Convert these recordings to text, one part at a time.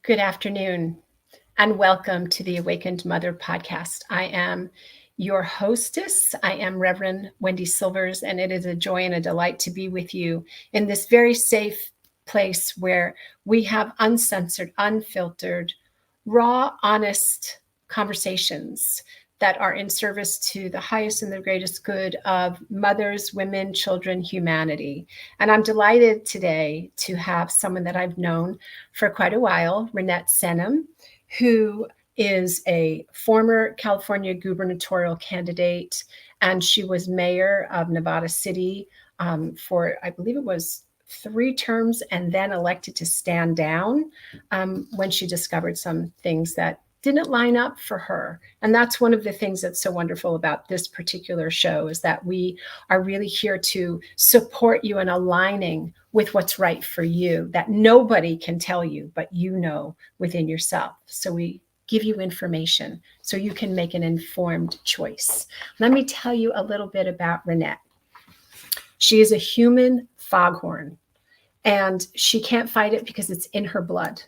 Good afternoon and welcome to the Awakened Mother podcast. I am your hostess. I am Reverend Wendy Silvers, and it is a joy and a delight to be with you in this very safe place where we have uncensored, unfiltered, raw, honest conversations that are in service to the highest and the greatest good of mothers, women, children, humanity. And I'm delighted today to have someone that I've known for quite a while, Reinette Senum, who is a former California gubernatorial candidate, and she was mayor of Nevada City for, I believe it was 3 terms, and then elected to stand down when she discovered some things that didn't line up for her. And that's one of the things that's so wonderful about this particular show, is that we are really here to support you in aligning with what's right for you, that nobody can tell you, but you know within yourself. So we give you information so you can make an informed choice. Let me tell you a little bit about Reinette. She is a human foghorn, and she can't fight it because it's in her blood.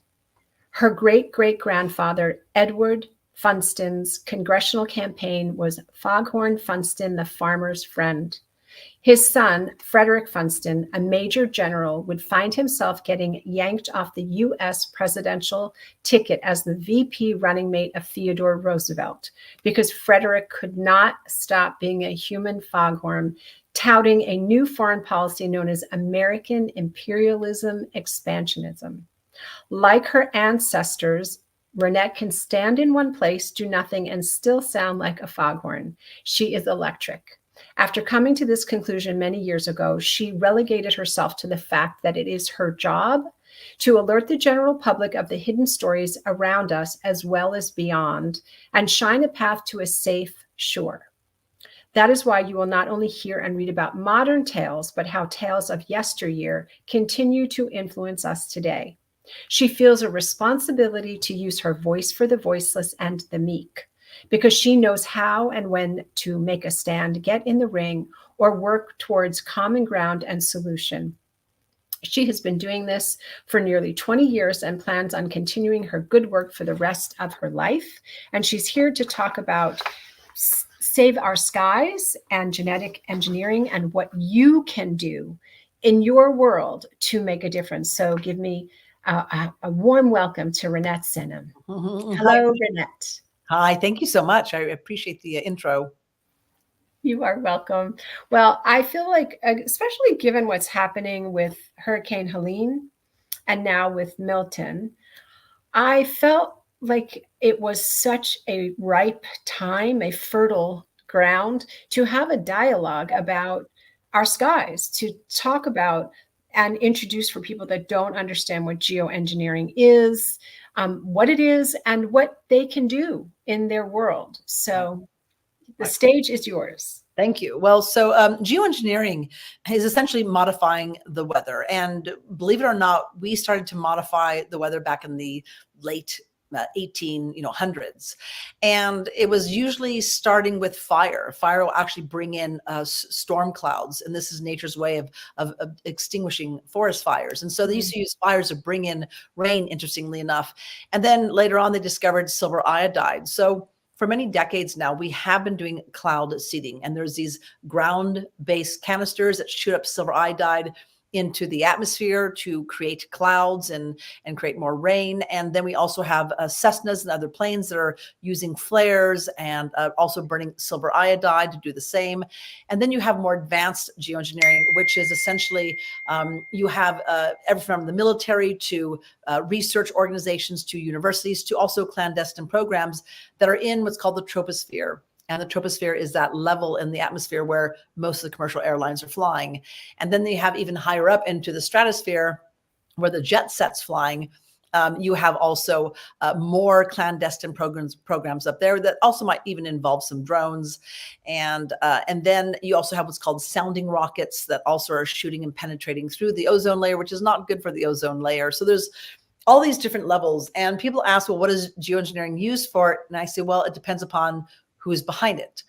Her great-great-grandfather, Edward Funston's congressional campaign was Foghorn Funston, the farmer's friend. His son, Frederick Funston, a major general, would find himself getting yanked off the U.S. presidential ticket as the VP running mate of Theodore Roosevelt because Frederick could not stop being a human foghorn, touting a new foreign policy known as American imperialism expansionism. Like her ancestors, Reinette can stand in one place, do nothing, and still sound like a foghorn. She is electric. After coming to this conclusion many years ago, she relegated herself to the fact that it is her job to alert the general public of the hidden stories around us as well as beyond, and shine a path to a safe shore. That is why you will not only hear and read about modern tales, but how tales of yesteryear continue to influence us today. She feels a responsibility to use her voice for the voiceless and the meek, because she knows how and when to make a stand, get in the ring, or work towards common ground and solution. She has been doing this for nearly 20 years and plans on continuing her good work for the rest of her life. And she's here to talk about Save Our Skies and genetic engineering and what you can do in your world to make a difference. So give me a warm welcome to Reinette Senum. Hello, Reinette. Hi, thank you so much. I appreciate the intro. You are welcome. Well, I feel like, especially given what's happening with Hurricane Helene and now with Milton, I felt like it was such a ripe time, a fertile ground to have a dialogue about our skies, to talk about and introduce for people that don't understand what geoengineering is, what it is, and what they can do in their world. So the stage is yours. Thank you. Well, so geoengineering is essentially modifying the weather. And believe it or not, we started to modify the weather back in the late 1800s. And it was usually starting with fire. Fire will actually bring in storm clouds. And this is nature's way of extinguishing forest fires. And so they used to use fires to bring in rain, interestingly enough. And then later on, they discovered silver iodide. So for many decades now, we have been doing cloud seeding, and there's these ground-based canisters that shoot up silver iodide into the atmosphere to create clouds and create more rain. And then we also have Cessnas and other planes that are using flares and also burning silver iodide to do the same. And then you have more advanced geoengineering, which is essentially you have everything from the military to research organizations to universities to also clandestine programs that are in what's called the troposphere. And the troposphere is that level in the atmosphere where most of the commercial airlines are flying. And then they have even higher up into the stratosphere where the jet set's flying. You have also more clandestine programs up there that also might even involve some drones. And then you also have what's called sounding rockets that also are shooting and penetrating through the ozone layer, which is not good for the ozone layer. So there's all these different levels. And people ask, well, what is geoengineering used for? And I say, well, it depends upon who is behind it.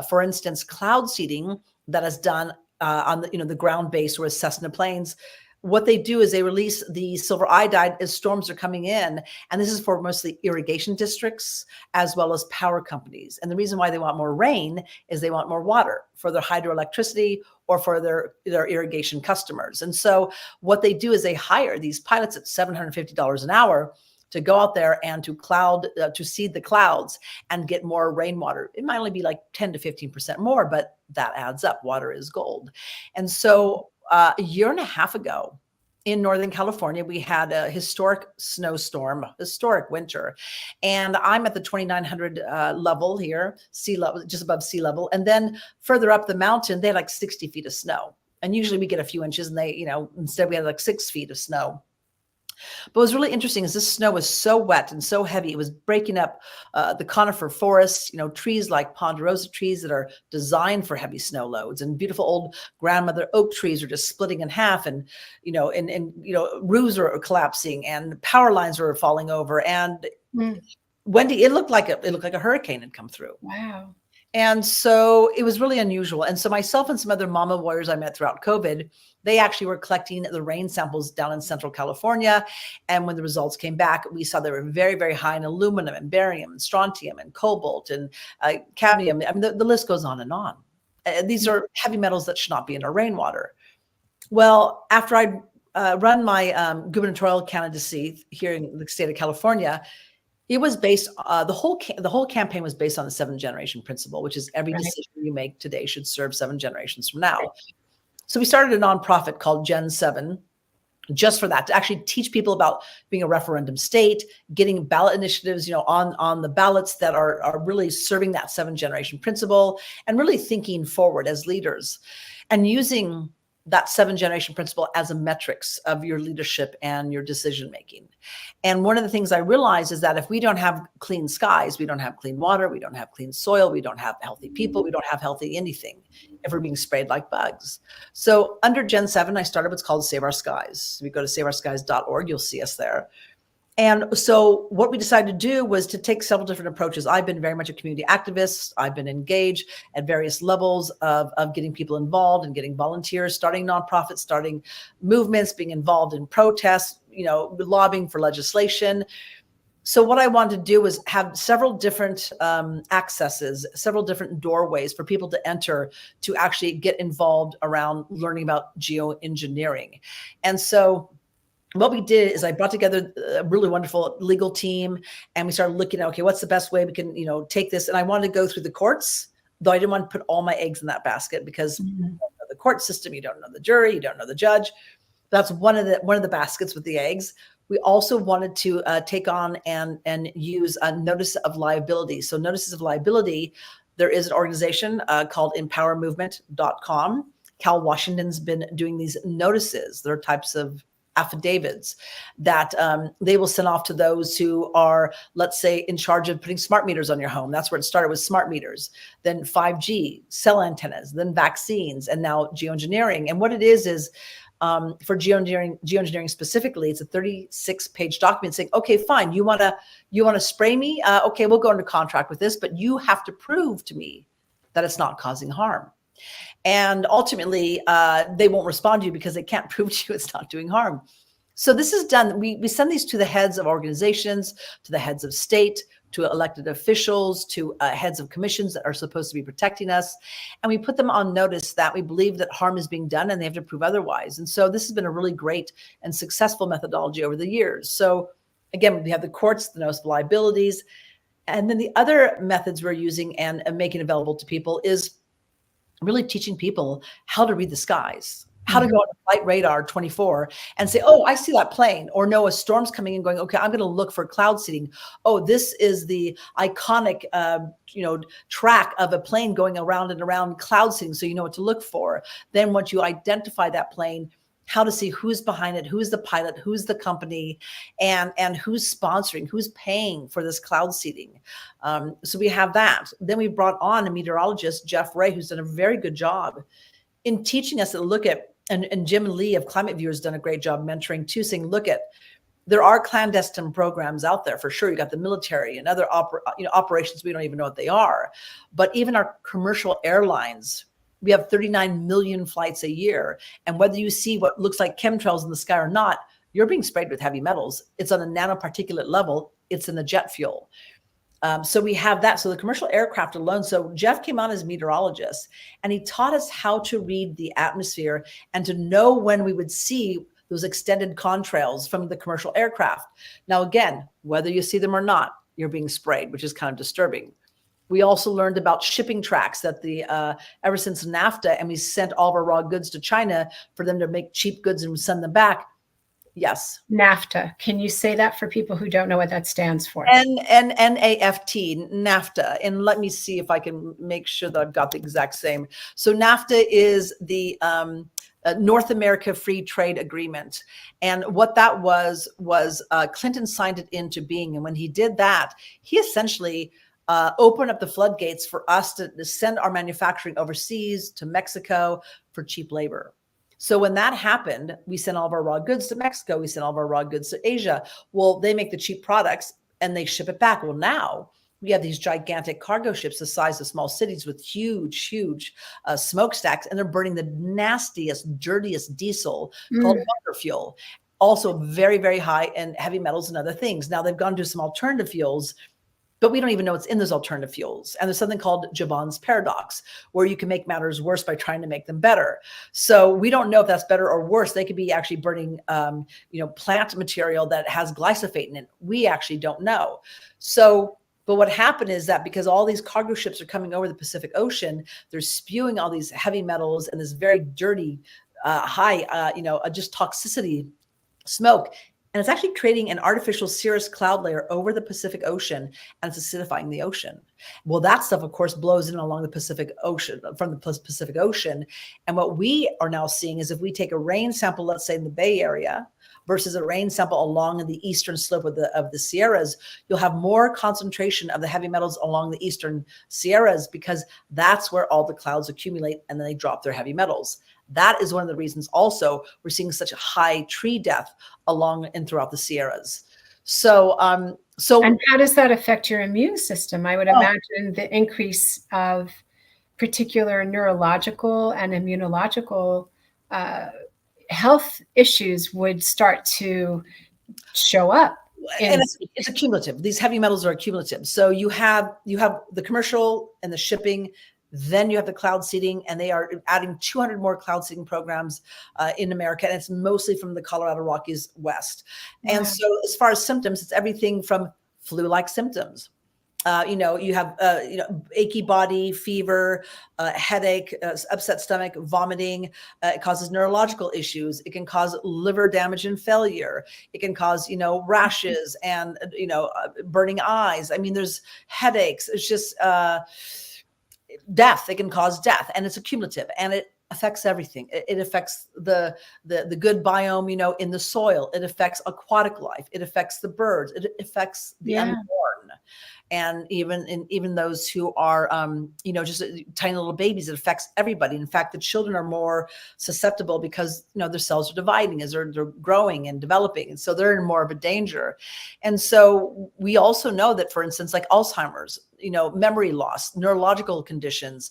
For instance, cloud seeding that is done on the ground base with Cessna planes, what they do is they release the silver iodide as storms are coming in. And this is for mostly irrigation districts as well as power companies. And the reason why they want more rain is they want more water for their hydroelectricity or for their irrigation customers. And so what they do is they hire these pilots at $750 an hour to go out there and to seed the clouds and get more rainwater. It might only be like 10 to 15% more, but that adds up. Water is gold. And so a year and a half ago in Northern California, we had a historic snowstorm, historic winter. And I'm at the 2,900 level here, sea level, just above sea level. And then further up the mountain, they had like 60 feet of snow. And usually we get a few inches, and instead we had like 6 feet of snow. But what's really interesting is this snow was so wet and so heavy. It was breaking up the conifer forests, trees like ponderosa trees that are designed for heavy snow loads, and beautiful old grandmother oak trees are just splitting in half, and roofs are collapsing, and power lines are falling over. And Wendy, it looked like a hurricane had come through. Wow. And so it was really unusual. And so myself and some other mama warriors I met throughout COVID, they actually were collecting the rain samples down in Central California. And when the results came back, we saw they were very, very high in aluminum and barium and strontium and cobalt and cadmium. I mean, the list goes on and on. These are heavy metals that should not be in our rainwater. Well, after I'd run my gubernatorial candidacy here in the state of California, it was based, the whole campaign was based on the 7 generation principle, which is every decision you make today should serve 7 generations from now. So we started a nonprofit called Gen 7 just for that, to actually teach people about being a referendum state, getting ballot initiatives, on the ballots that are really serving that 7 generation principle, and really thinking forward as leaders and using that 7 generation principle as a metrics of your leadership and your decision making. And one of the things I realized is that if we don't have clean skies, we don't have clean water, we don't have clean soil, we don't have healthy people, we don't have healthy anything if we're being sprayed like bugs. So under Gen 7, I started what's called Save Our Skies. If you go to saveourskies.org, you'll see us there. And so what we decided to do was to take several different approaches. I've been very much a community activist. I've been engaged at various levels of getting people involved and getting volunteers, starting nonprofits, starting movements, being involved in protests, lobbying for legislation. So what I wanted to do was have several different accesses, several different doorways for people to enter to actually get involved around learning about geoengineering. And so what we did is I brought together a really wonderful legal team, and we started looking at, okay, what's the best way we can, take this? And I wanted to go through the courts, though I didn't want to put all my eggs in that basket, because you don't know the court system, you don't know the jury, you don't know the judge. That's one of the baskets with the eggs. We also wanted to take on and use a notice of liability. So notices of liability, there is an organization called empowermovement.com. Cal Washington's been doing these notices. There are types of affidavits that they will send off to those who are, let's say, in charge of putting smart meters on your home. That's where it started, with smart meters, then 5G, cell antennas, then vaccines, and now geoengineering. And what it is for geoengineering specifically, it's a 36-page document saying, okay, fine, you want to spray me? Okay, we'll go into contract with this, but you have to prove to me that it's not causing harm. And ultimately, they won't respond to you because they can't prove to you it's not doing harm. So this is done. We send these to the heads of organizations, to the heads of state, to elected officials, to heads of commissions that are supposed to be protecting us. And we put them on notice that we believe that harm is being done and they have to prove otherwise. And so this has been a really great and successful methodology over the years. So again, we have the courts, the notice of liabilities. And then the other methods we're using and making available to people is really teaching people how to read the skies, how to go on Flight Radar 24 and say, oh, I see that plane, or no, a storm's coming in, going, okay, I'm going to look for cloud seeding. Oh, this is the iconic, track of a plane going around and around cloud seeding. So you know what to look for. Then once you identify that plane, how to see who's behind it, who's the pilot, who's the company, and who's sponsoring, who's paying for this cloud seeding. So we have that. Then we brought on a meteorologist, Jeff Ray, who's done a very good job in teaching us to look at, and Jim Lee of Climate View has done a great job mentoring too, saying, look at, there are clandestine programs out there for sure. You got the military and other operations we don't even know what they are. But even our commercial airlines, We have 39 million flights a year. And whether you see what looks like chemtrails in the sky or not, you're being sprayed with heavy metals. It's on a nanoparticulate level. It's in the jet fuel. So we have that. So the commercial aircraft alone. So Jeff came on as meteorologist, and he taught us how to read the atmosphere and to know when we would see those extended contrails from the commercial aircraft. Now, again, whether you see them or not, you're being sprayed, which is kind of disturbing. We also learned about shipping tracks that ever since NAFTA, and we sent all of our raw goods to China for them to make cheap goods and send them back. Yes. NAFTA. Can you say that for people who don't know what that stands for? NAFT, NAFTA. And let me see if I can make sure that I've got the exact same. So NAFTA is the North America Free Trade Agreement. And what that was Clinton signed it into being. And when he did that, he essentially opened up the floodgates for us to send our manufacturing overseas to Mexico for cheap labor. So when that happened, we sent all of our raw goods to Mexico. We sent all of our raw goods to Asia. Well, they make the cheap products and they ship it back. Well, now we have these gigantic cargo ships the size of small cities with huge, huge smokestacks, and they're burning the nastiest, dirtiest diesel called bunker fuel. Also very, very high in heavy metals and other things. Now they've gone to some alternative fuels, but we don't even know what's in those alternative fuels. And there's something called Jevons paradox, where you can make matters worse by trying to make them better. So we don't know if that's better or worse. They could be actually burning, plant material that has glyphosate in it. We actually don't know. So, but what happened is that because all these cargo ships are coming over the Pacific Ocean, they're spewing all these heavy metals and this very dirty, high, just toxicity smoke. And it's actually creating an artificial cirrus cloud layer over the Pacific Ocean, and it's acidifying the ocean. Well, that stuff, of course, blows in along the Pacific Ocean, from the Pacific Ocean. And what we are now seeing is if we take a rain sample, let's say in the Bay Area, versus a rain sample along the eastern slope of the Sierras, you'll have more concentration of the heavy metals along the eastern Sierras, because that's where all the clouds accumulate and then they drop their heavy metals. That is one of the reasons also we're seeing such a high tree death along and throughout the Sierras. So, and how does that affect your immune system? I would imagine the increase of particular neurological and immunological health issues would start to show up. And it's accumulative. These heavy metals are accumulative. So you have the commercial and the shipping. Then you have the cloud seeding, and they are adding 200 more cloud seeding programs in America. And it's mostly from the Colorado Rockies west. Yeah. And so as far as symptoms, it's everything from flu-like symptoms. You have, achy body, fever, headache, upset stomach, vomiting. It causes neurological issues. It can cause liver damage and failure. It can cause, rashes and, burning eyes. I mean, there's headaches. It's just, death. It can cause death, and it's accumulative, and it affects everything. It affects the good biome, in the soil. It affects aquatic life. It affects the birds. It affects the unborn, and even those who are, just tiny little babies. It affects everybody. In fact, the children are more susceptible because their cells are dividing as they're growing and developing, and so they're in more of a danger. And so we also know that, for instance, like Alzheimer's, memory loss, neurological conditions,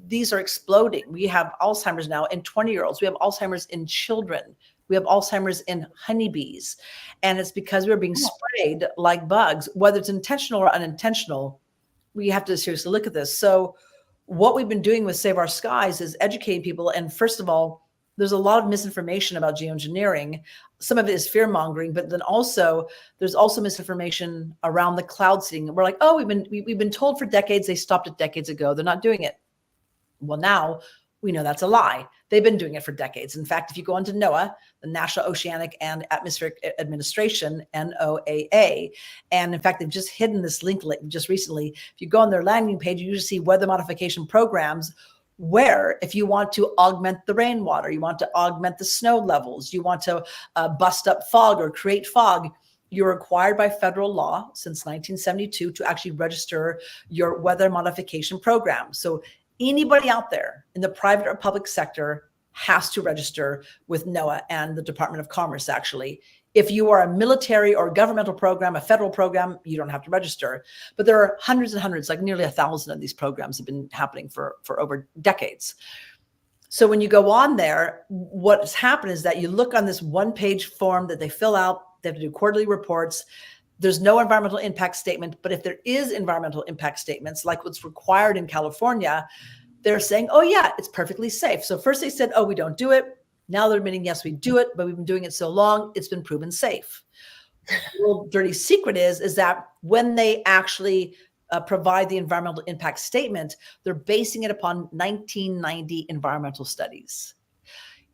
these are exploding. We have Alzheimer's now in 20-year-olds. We have Alzheimer's in children. We have Alzheimer's in honeybees. And it's because we're being sprayed like bugs, whether it's intentional or unintentional. We have to seriously look at this. So what we've been doing with Save Our Skies is educating people. And first of all, there's a lot of misinformation about geoengineering. Some of it is fear mongering, but then also there's also misinformation around the cloud seeding. We're like, oh, we've been told for decades. They stopped it decades ago. They're not doing it. Well, now we know that's a lie. They've been doing it for decades. In fact, if you go onto NOAA, the National Oceanic and Atmospheric Administration, NOAA, and in fact, they've just hidden this link just recently. If you go on their landing page, you usually see weather modification programs, where if you want to augment the rainwater, you want to augment the snow levels, you want to bust up fog or create fog, you're required by federal law since 1972 to actually register your weather modification program. So anybody out there in the private or public sector has to register with NOAA and the Department of Commerce, actually. If you are a military or governmental program, a federal program, you don't have to register. But there are hundreds and hundreds, like nearly 1,000 of these programs have been happening for over decades. So when you go on there, what's happened is that you look on this one-page form that they fill out. They have to do quarterly reports. There's no environmental impact statement, but if there is environmental impact statements, like what's required in California, they're saying, oh yeah, it's perfectly safe. So first they said, oh, we don't do it. Now they're admitting, yes, we do it, but we've been doing it so long, it's been proven safe. The little dirty secret is that when they actually provide the environmental impact statement, they're basing it upon 1990 environmental studies.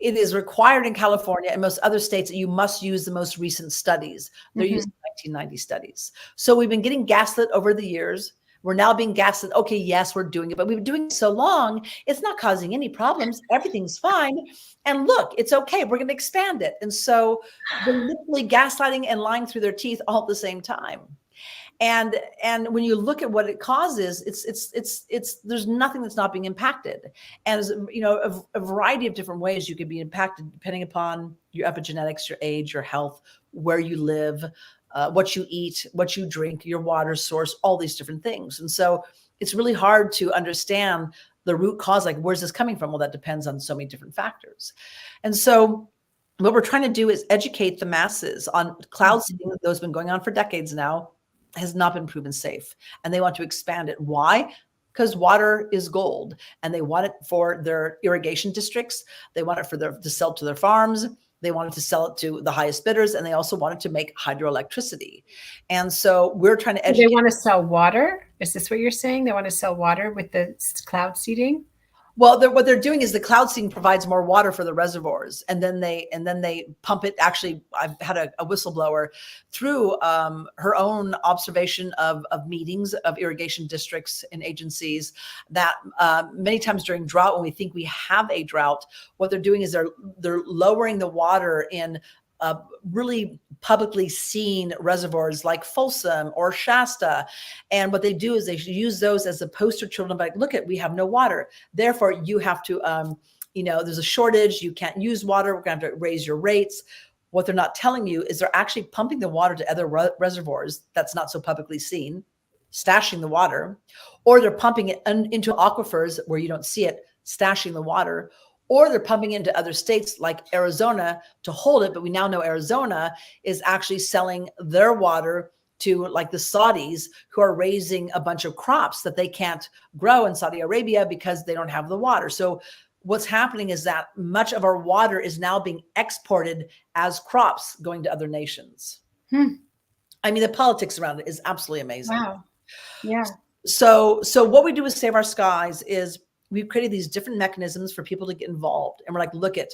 It is required in California and most other states that you must use the most recent studies. They're using 1990 studies. So we've been getting gaslit over the years. We're now being gaslit. Okay, yes, we're doing it, but we've been doing it so long, it's not causing any problems. Everything's fine. And look, it's okay. We're going to expand it. And so they're literally gaslighting and lying through their teeth all at the same time. And when you look at what it causes, it's there's nothing that's not being impacted. And as you know, a variety of different ways you could be impacted depending upon your epigenetics, your age, your health, where you live, what you eat, what you drink, your water source, all these different things. And so it's really hard to understand the root cause, like where's this coming from? Well, that depends on so many different factors. And so what we're trying to do is educate the masses on cloud seeding. Those have been going on for decades now, has not been proven safe, and they want to expand it. Why? Because water is gold, and they want it for their irrigation districts. They want it for to sell to their farms. They wanted to sell it to the highest bidders, and they also wanted to make hydroelectricity. And so we're trying to educate. They want to sell water? Is this what you're saying? They want to sell water with the cloud seeding? Well, what they're doing is the cloud seeding provides more water for the reservoirs, and then they pump it. Actually, I've had a whistleblower through her own observation of meetings of irrigation districts and agencies that many times during drought, when we think we have a drought, what they're doing is they're lowering the water in really publicly seen reservoirs like Folsom or Shasta. And what they do is they use those as a poster children, like, look at, we have no water. Therefore, you have to, there's a shortage. You can't use water. We're going to have to raise your rates. What they're not telling you is they're actually pumping the water to other reservoirs that's not so publicly seen, stashing the water, or they're pumping it into aquifers where you don't see it, stashing the water, or they're pumping into other states like Arizona to hold it. But we now know Arizona is actually selling their water to like the Saudis, who are raising a bunch of crops that they can't grow in Saudi Arabia because they don't have the water. So what's happening is that much of our water is now being exported as crops going to other nations. I mean, the politics around it is absolutely amazing. Wow. Yeah. So what we do with Save Our Skies is we've created these different mechanisms for people to get involved. And we're like, look at,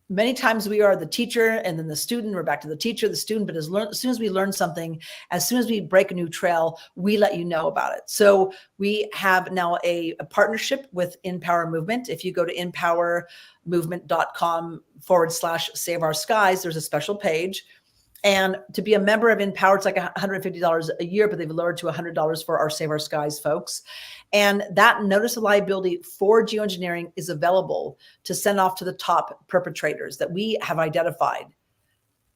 many times we are the teacher and then the student, we're back to the teacher, the student, but as soon as we learn something, as soon as we break a new trail, we let you know about it. So we have now a partnership with Empower Movement. If you go to empowermovement.com/Save Our Skies, there's a special page. And to be a member of Empower, it's like $150 a year, but they've lowered to $100 for our Save Our Skies folks. And that notice of liability for geoengineering is available to send off to the top perpetrators that we have identified.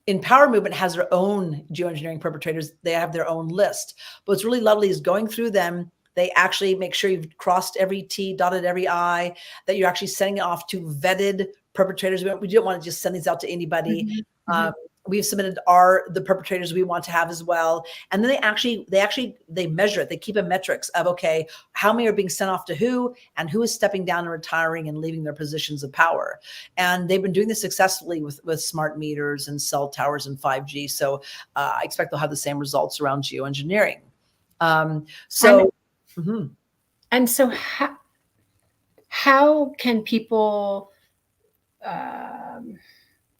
Empower Movement has their own geoengineering perpetrators. They have their own list. But what's really lovely is going through them, they actually make sure you've crossed every T, dotted every I, that you're actually sending it off to vetted perpetrators. We don't want to just send these out to anybody. We've submitted the perpetrators we want to have as well. And then they measure it. They keep a metrics of, okay, how many are being sent off to who, and who is stepping down and retiring and leaving their positions of power. And they've been doing this successfully with smart meters and cell towers and 5G. So I expect they'll have the same results around geoengineering. And so how can people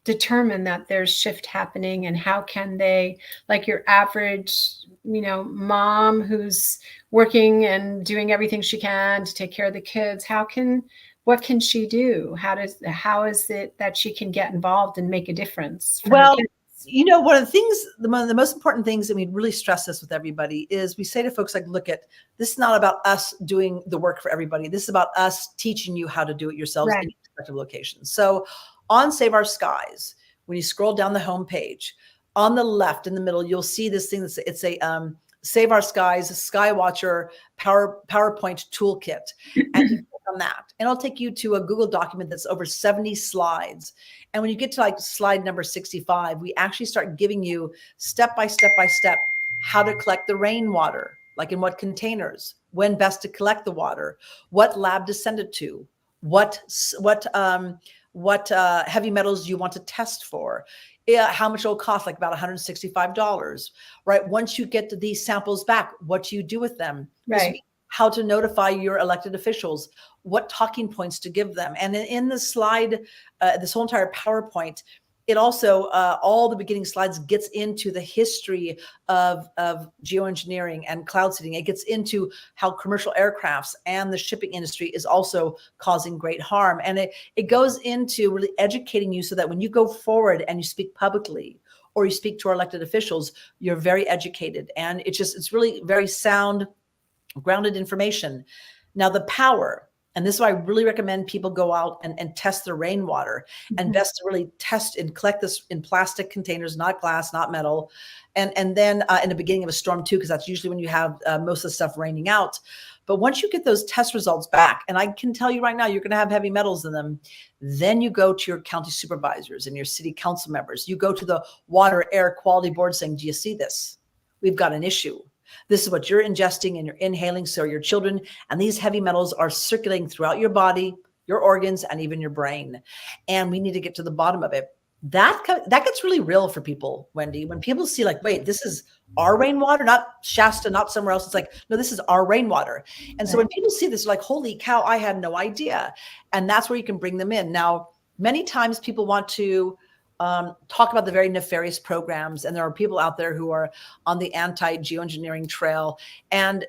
determine that there's shift happening, and how can they, like your average, mom who's working and doing everything she can to take care of the kids, what can she do? How is it that she can get involved and make a difference? Well, one of the most important things, and we really stress this with everybody, is we say to folks like, look, this is not about us doing the work for everybody. This is about us teaching you how to do it yourselves in your respective locations. So on Save Our Skies, when you scroll down the homepage, on the left in the middle, you'll see this thing it's a Save Our Skies Skywatcher PowerPoint toolkit. And on that. And it'll take you to a Google document that's over 70 slides. And when you get to like slide number 65, we actually start giving you step by step by step how to collect the rainwater, like in what containers, when best to collect the water, what lab to send it to, what heavy metals you want to test for, how much it'll cost, like about $165, right? Once you get these samples back, what do you do with them? Right. How to notify your elected officials, what talking points to give them. And in the slide, this whole entire PowerPoint, it also, all the beginning slides gets into the history of geoengineering and cloud seeding. It gets into how commercial aircrafts and the shipping industry is also causing great harm. And it goes into really educating you so that when you go forward and you speak publicly or you speak to our elected officials, you're very educated. And it's really very sound, grounded information. Now the power, and this is why I really recommend people go out and test their rainwater, and best to really test and collect this in plastic containers, not glass, not metal. And then in the beginning of a storm too, because that's usually when you have most of the stuff raining out. But once you get those test results back, and I can tell you right now, you're going to have heavy metals in them, then you go to your county supervisors and your city council members. You go to the water air quality board saying, do you see this? We've got an issue. This is what you're ingesting and you're inhaling. So your children, and these heavy metals are circulating throughout your body, your organs, and even your brain. And we need to get to the bottom of it. That gets really real for people, Wendy. When people see like, wait, this is our rainwater, not Shasta, not somewhere else. It's like, no, this is our rainwater. And so when people see this, they're like, holy cow, I had no idea. And that's where you can bring them in. Now, many times people want to talk about the very nefarious programs. And there are people out there who are on the anti-geoengineering trail. And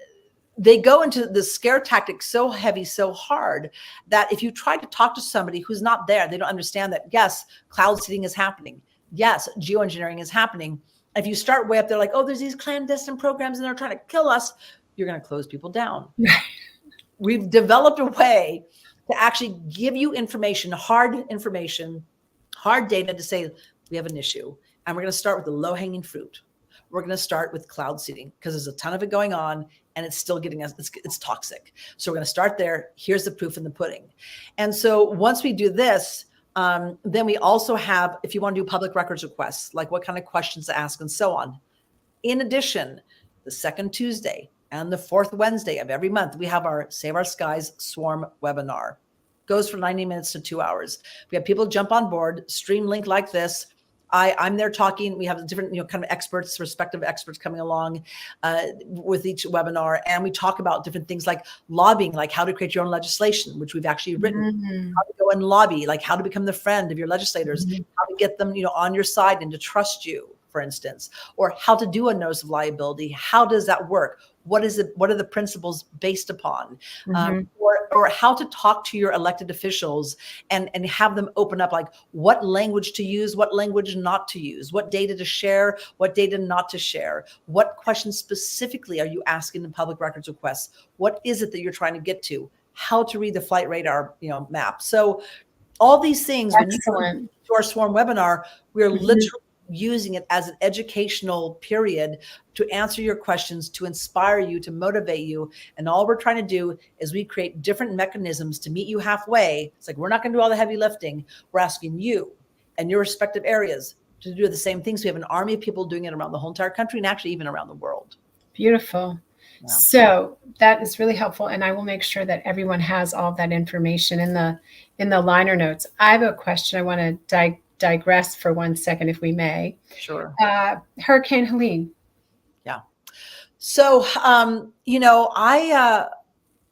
they go into the scare tactic so heavy, so hard, that if you try to talk to somebody who's not there, they don't understand that, yes, cloud seeding is happening. Yes, geoengineering is happening. If you start way up there like, oh, there's these clandestine programs and they're trying to kill us, you're going to close people down. We've developed a way to actually give you information, hard data to say we have an issue. And we're going to start with the low-hanging fruit. We're going to start with cloud seeding because there's a ton of it going on and it's still getting us, it's toxic. So we're going to start there. Here's the proof in the pudding. And so once we do this, then we also have, if you want to do public records requests, like what kind of questions to ask and so on. In addition, the second Tuesday and the fourth Wednesday of every month, we have our Save Our Skies Swarm webinar. Goes from 90 minutes to 2 hours. We have people jump on board, stream link like this. I'm there talking. We have different, kind of experts, respective experts coming along with each webinar. And we talk about different things like lobbying, like how to create your own legislation, which we've actually written, how to go and lobby, like how to become the friend of your legislators, how to get them, on your side and to trust you, for instance, or how to do a notice of liability. How does that work? What is it? What are the principles based upon? Or how to talk to your elected officials and have them open up, like what language to use, what language not to use, what data to share, what data not to share, what questions specifically are you asking in public records requests? What is it that you're trying to get to? How to read the flight radar, map. So all these things, when you come to our Swarm webinar, we're literally using it as an educational period to answer your questions, to inspire you, to motivate you. And all we're trying to do is we create different mechanisms to meet you halfway. It's like, we're not going to do all the heavy lifting. We're asking you and your respective areas to do the same things. We have an army of people doing it around the whole entire country and actually even around the world. Beautiful. Yeah. So that is really helpful. And I will make sure that everyone has all of that information in the liner notes. I have a question I want to digress for 1 second, if we may. Sure. Hurricane Helene. Yeah. So,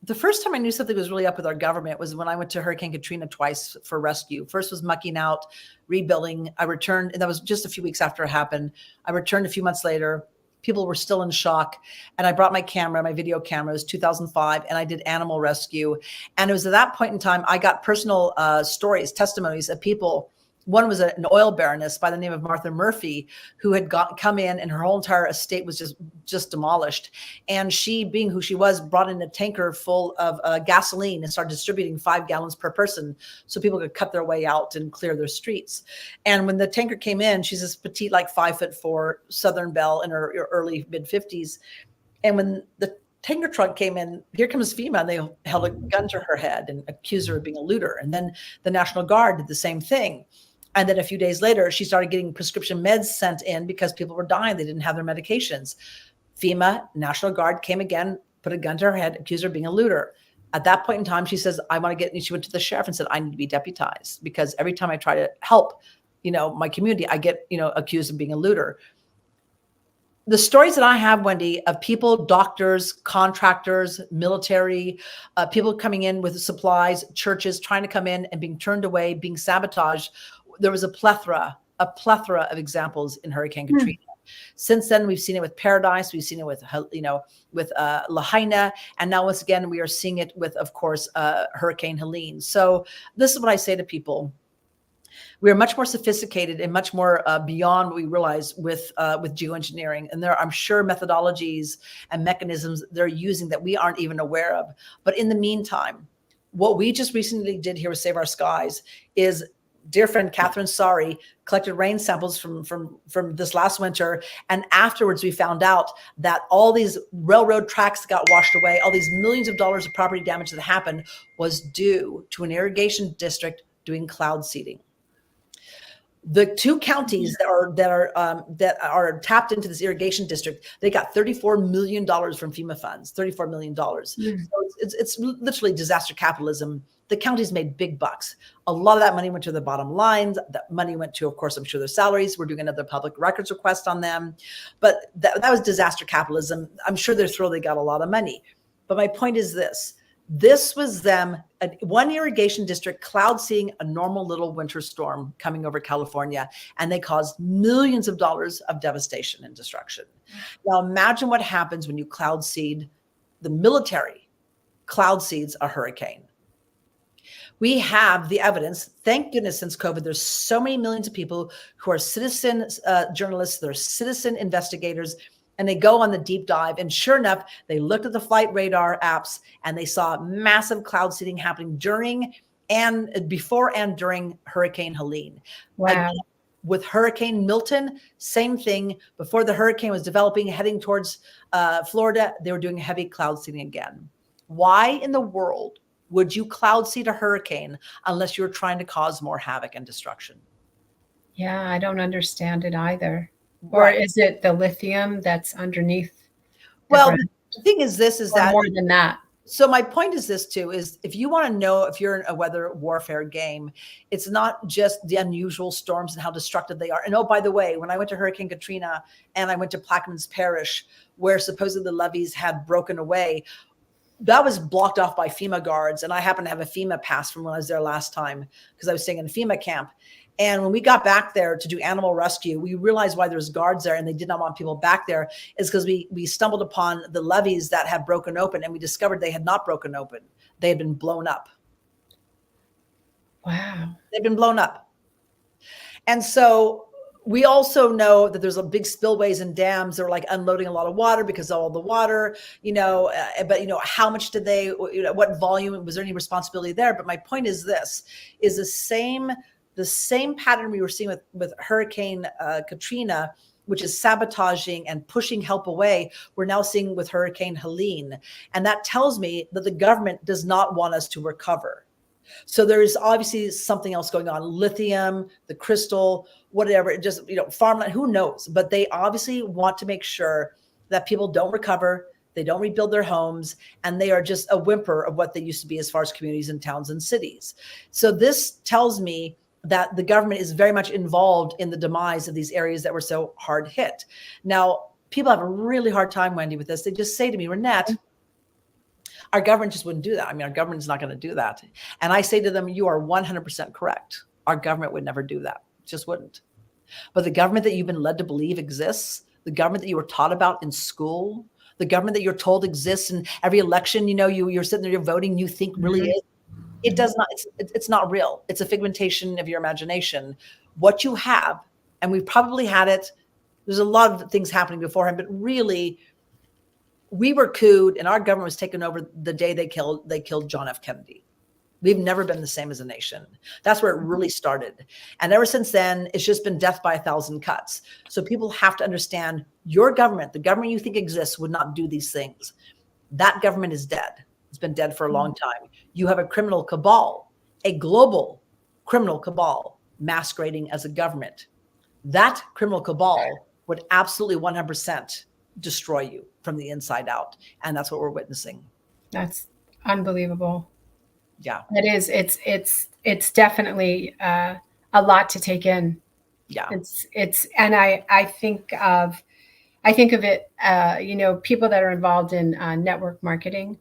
the first time I knew something was really up with our government was when I went to Hurricane Katrina twice for rescue. First was mucking out, rebuilding. I returned, and that was just a few weeks after it happened. I returned a few months later. People were still in shock. And I brought my camera, my video camera. It was 2005. And I did animal rescue. And it was at that point in time, I got personal stories, testimonies of people. One was an oil baroness by the name of Martha Murphy, who had come in and her whole entire estate was just demolished. And she, being who she was, brought in a tanker full of gasoline and started distributing 5 gallons per person so people could cut their way out and clear their streets. And when the tanker came in, she's this petite, like 5'4" Southern belle in her early mid 50s. And when the tanker truck came in. Here comes FEMA. And they held a gun to her head and accused her of being a looter. And then the National Guard did the same thing. And then a few days later, she started getting prescription meds sent in because people were dying. They didn't have their medications. FEMA, National Guard came again, put a gun to her head, accused her of being a looter. At that point in time, she says, I want to get, she went to the sheriff and said, I need to be deputized because every time I try to help, my community, I get, accused of being a looter. The stories that I have, Wendy, of people, doctors, contractors, military, people coming in with supplies, churches trying to come in and being turned away, being sabotaged. There was a plethora of examples in Hurricane Katrina. Since then, we've seen it with Paradise. We've seen it with, Lahaina. And now once again, we are seeing it with, of course, Hurricane Helene. So this is what I say to people. We are much more sophisticated and much more beyond what we realize with geoengineering. And there are, I'm sure, methodologies and mechanisms they're using that we aren't even aware of. But in the meantime, what we just recently did here with Save Our Skies is dear friend Catherine Sari collected rain samples from this last winter. And afterwards, we found out that all these railroad tracks got washed away, all these millions of dollars of property damage that happened was due to an irrigation district doing cloud seeding. The two counties that are tapped into this irrigation district, they got $34 million from FEMA funds, $34 million. So it's literally disaster capitalism. The counties made big bucks. A lot of that money went to the bottom lines. That money went to, of course, I'm sure their salaries. We're doing another public records request on them. But that was disaster capitalism. I'm sure they're thrilled they got a lot of money. But my point is this. This was them, one irrigation district cloud seeding a normal little winter storm coming over California, and they caused millions of dollars of devastation and destruction. Now imagine what happens when you cloud seed, the military cloud seeds a hurricane. We have the evidence, thank goodness since COVID, there's so many millions of people who are citizen journalists, they're citizen investigators, and they go on the deep dive. And sure enough, they looked at the flight radar apps and they saw massive cloud seeding happening before and during Hurricane Helene. Wow. Again, with Hurricane Milton, same thing. Before the hurricane was developing, heading towards Florida, they were doing heavy cloud seeding again. Why in the world would you cloud seed a hurricane unless you're trying to cause more havoc and destruction? Yeah, I don't understand it either. Or is it the lithium that's underneath? Well, the thing is this, is that more than that. So my point is this too, is if you want to know if you're in a weather warfare game, it's not just the unusual storms and how destructive they are. And oh, by the way, when I went to Hurricane Katrina and I went to Plaquemines Parish, where supposedly the levees had broken away, that was blocked off by FEMA guards. And I happened to have a FEMA pass from when I was there last time because I was staying in a FEMA camp. And when we got back there to do animal rescue, we realized why there's guards there and they did not want people back there is because we stumbled upon the levees that had broken open and we discovered they had not broken open. They had been blown up. Wow. They've been blown up. And so we also know that there's a big spillways and dams that are like unloading a lot of water because of all the water, but how much did they, what volume, was there any responsibility there? But my point is this, is the same pattern we were seeing with Hurricane Katrina, which is sabotaging and pushing help away, we're now seeing with Hurricane Helene. And that tells me that the government does not want us to recover. So there is obviously something else going on, lithium, the crystal, whatever, just, farmland, who knows? But they obviously want to make sure that people don't recover, they don't rebuild their homes, and they are just a whimper of what they used to be as far as communities and towns and cities. So this tells me that the government is very much involved in the demise of these areas that were so hard hit. Now, people have a really hard time, Wendy, with this. They just say to me, Reinette, our government just wouldn't do that. I mean, our government is not going to do that. And I say to them, you are 100% correct. Our government would never do that. Just wouldn't. But the government that you've been led to believe exists, the government that you were taught about in school, the government that you're told exists in every election, you're sitting there, you're voting, you think really is, it does not, it's not real. It's a figmentation of your imagination. What you have, and we've probably had it, there's a lot of things happening beforehand, but really we were cooed and our government was taken over the day they killed John F. Kennedy. We've never been the same as a nation. That's where it really started. And ever since then, it's just been death by 1,000 cuts. So people have to understand your government, the government you think exists, would not do these things. That government is dead. It's been dead for a long time. You have a criminal cabal, a global criminal cabal masquerading as a government. That criminal cabal would absolutely 100% destroy you from the inside out. And that's what we're witnessing. That's unbelievable. Yeah. It is. It's definitely a lot to take in. Yeah. And I think of it, people that are involved in network marketing.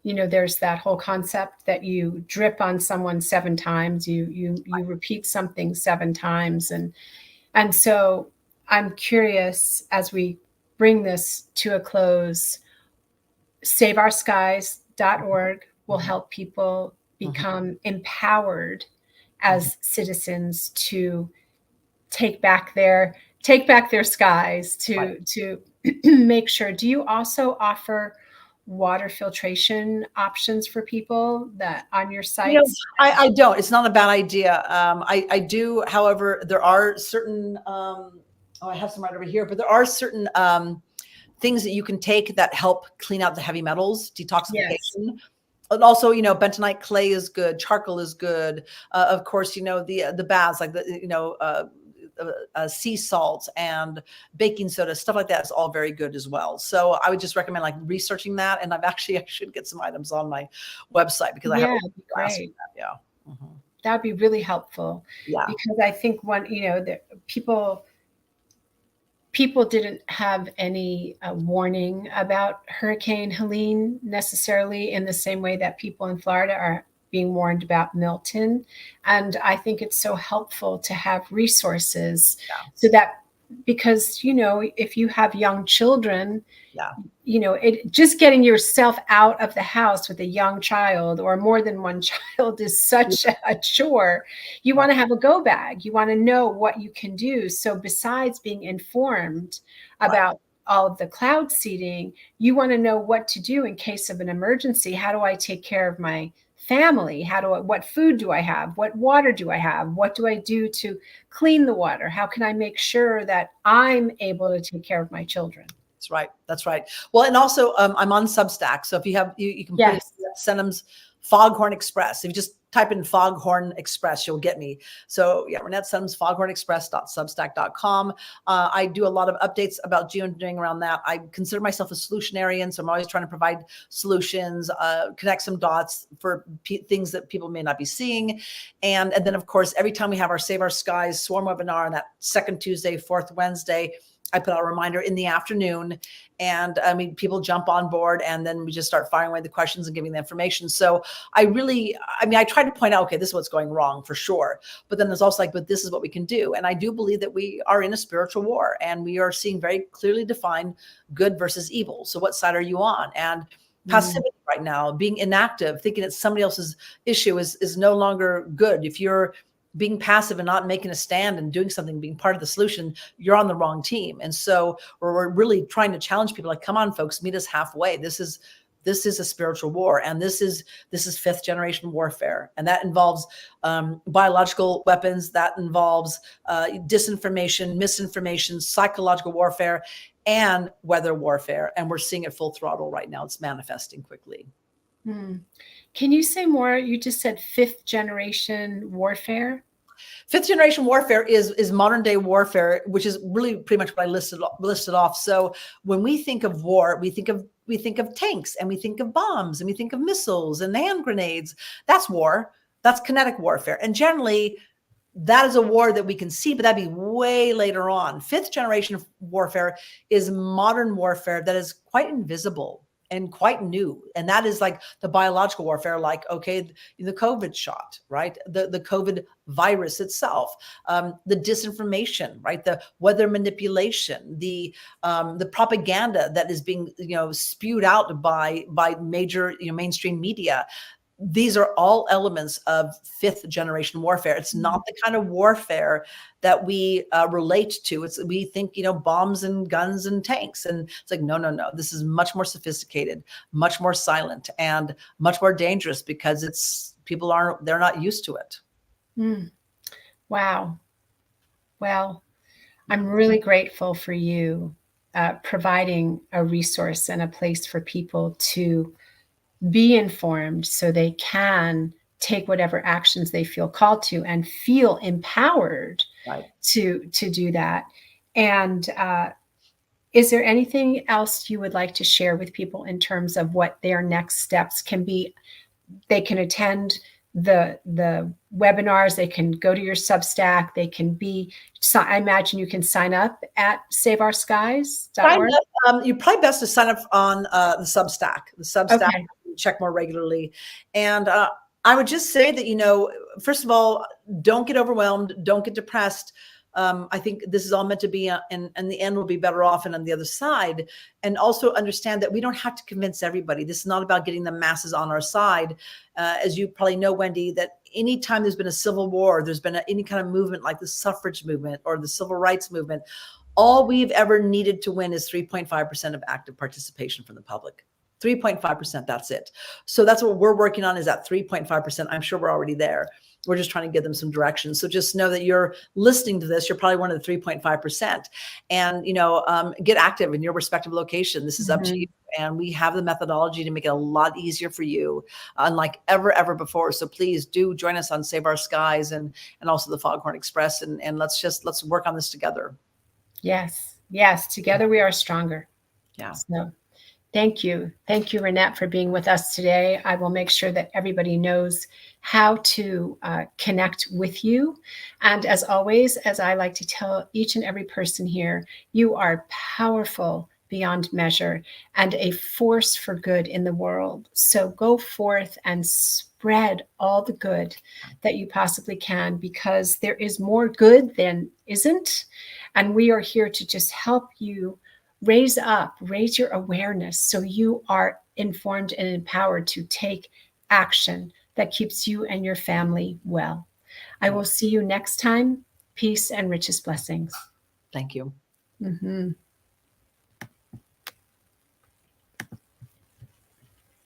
There's that whole concept that you drip on someone 7 times, you repeat something 7 times. And so I'm curious, as we bring this to a close, saveourskies.org will help people become empowered as citizens to take back their skies, to make sure. Do you also offer water filtration options for people that on your sites? I don't. It's not a bad idea. I do. However, there are certain, I have some right over here, but there are certain things that you can take that help clean out the heavy metals, detoxification. Yes. And also, bentonite clay is good. Charcoal is good. Of course, the baths, like sea salt and baking soda, stuff like that is all very good as well. So I would just recommend like researching that. And I should get some items on my website because I have great. That. Yeah. Mm-hmm. That'd be really helpful. Yeah. Because I think people didn't have any warning about Hurricane Helene necessarily in the same way that people in Florida are being warned about Milton. And I think it's so helpful to have resources so that, because, if you have young children, just getting yourself out of the house with a young child or more than one child is such a chore. You want to have a go bag. You want to know what you can do. So besides being informed about all of the cloud seeding, you want to know what to do in case of an emergency. How do I take care of my family? What food do I have? What water do I have? What do I do to clean the water? How can I make sure that I'm able to take care of my children? That's right. Well, and also I'm on Substack. So if you have, you can put it Senum's Foghorn Express. If you just type in Foghorn Express, you'll get me. So yeah, Reinette Senum's foghornexpress.substack.com. I do a lot of updates about geoengineering around that. I consider myself a solutionarian. So I'm always trying to provide solutions, connect some dots for things that people may not be seeing. And then of course, every time we have our Save Our Skies Swarm webinar on that second Tuesday, fourth Wednesday, I put out a reminder in the afternoon, and people jump on board, and then we just start firing away the questions and giving the information. So I try to point out, okay, this is what's going wrong for sure. But then there's also but this is what we can do. And I do believe that we are in a spiritual war, and we are seeing very clearly defined good versus evil. So what side are you on? And passivity right now, being inactive, thinking it's somebody else's issue is no longer good. If you're being passive and not making a stand and doing something, being part of the solution, you're on the wrong team. And so we're really trying to challenge people, like, come on, folks, meet us halfway. This is a spiritual war. And this is 5th generation warfare. And that involves biological weapons, that involves disinformation, misinformation, psychological warfare, and weather warfare. And we're seeing it full throttle right now. It's manifesting quickly. Can you say more? You just said 5th generation warfare. 5th generation warfare is modern day warfare, which is really pretty much what I listed off. So when we think of war, we think of tanks, and we think of bombs, and we think of missiles and hand grenades. That's war. That's kinetic warfare. And generally, that is a war that we can see, but that'd be way later on. 5th generation warfare is modern warfare that is quite invisible and quite new. And that is like the biological warfare, like, okay, the COVID shot, right? The COVID virus itself, the disinformation, right? The weather manipulation, the propaganda that is being, spewed out by major, mainstream media. These are all elements of 5th generation warfare. It's not the kind of warfare that we relate to. We think, bombs and guns and tanks. And it's like, no. This is much more sophisticated, much more silent, and much more dangerous because they're not used to it. Wow. Well, I'm really grateful for you providing a resource and a place for people to be informed so they can take whatever actions they feel called to and feel empowered Right. to do that. And is there anything else you would like to share with people in terms of what their next steps can be? They can attend the webinars, they can go to your Substack, they can be, I imagine you can sign up at saveourskies.org. You're probably best to sign up on the Substack. The Substack, Okay. check more regularly. And I would just say that, first of all, don't get overwhelmed. Don't get depressed. I think this is all meant to be, and the end will be better off and on the other side. And also understand that we don't have to convince everybody. This is not about getting the masses on our side. As you probably know, Wendy, that anytime there's been a civil war, there's been any kind of movement like the suffrage movement or the civil rights movement, all we've ever needed to win is 3.5% of active participation from the public. 3.5%, that's it. So that's what we're working on, is that 3.5%. I'm sure we're already there. We're just trying to give them some direction. So just know that you're listening to this. You're probably one of the 3.5%. And, get active in your respective location. This is up to you. And we have the methodology to make it a lot easier for you, unlike ever before. So please do join us on Save Our Skies and also the Foghorn Express. And let's work on this together. Yes. Together we are stronger. Yeah. So thank you. Thank you, Reinette, for being with us today. I will make sure that everybody knows how to connect with you. And as always, as I like to tell each and every person here, you are powerful beyond measure and a force for good in the world. So go forth and spread all the good that you possibly can, because there is more good than isn't. And we are here to just help you raise your awareness so you are informed and empowered to take action that keeps you and your family well. I will see you next time. Peace and richest blessings. Thank you. Mm-hmm.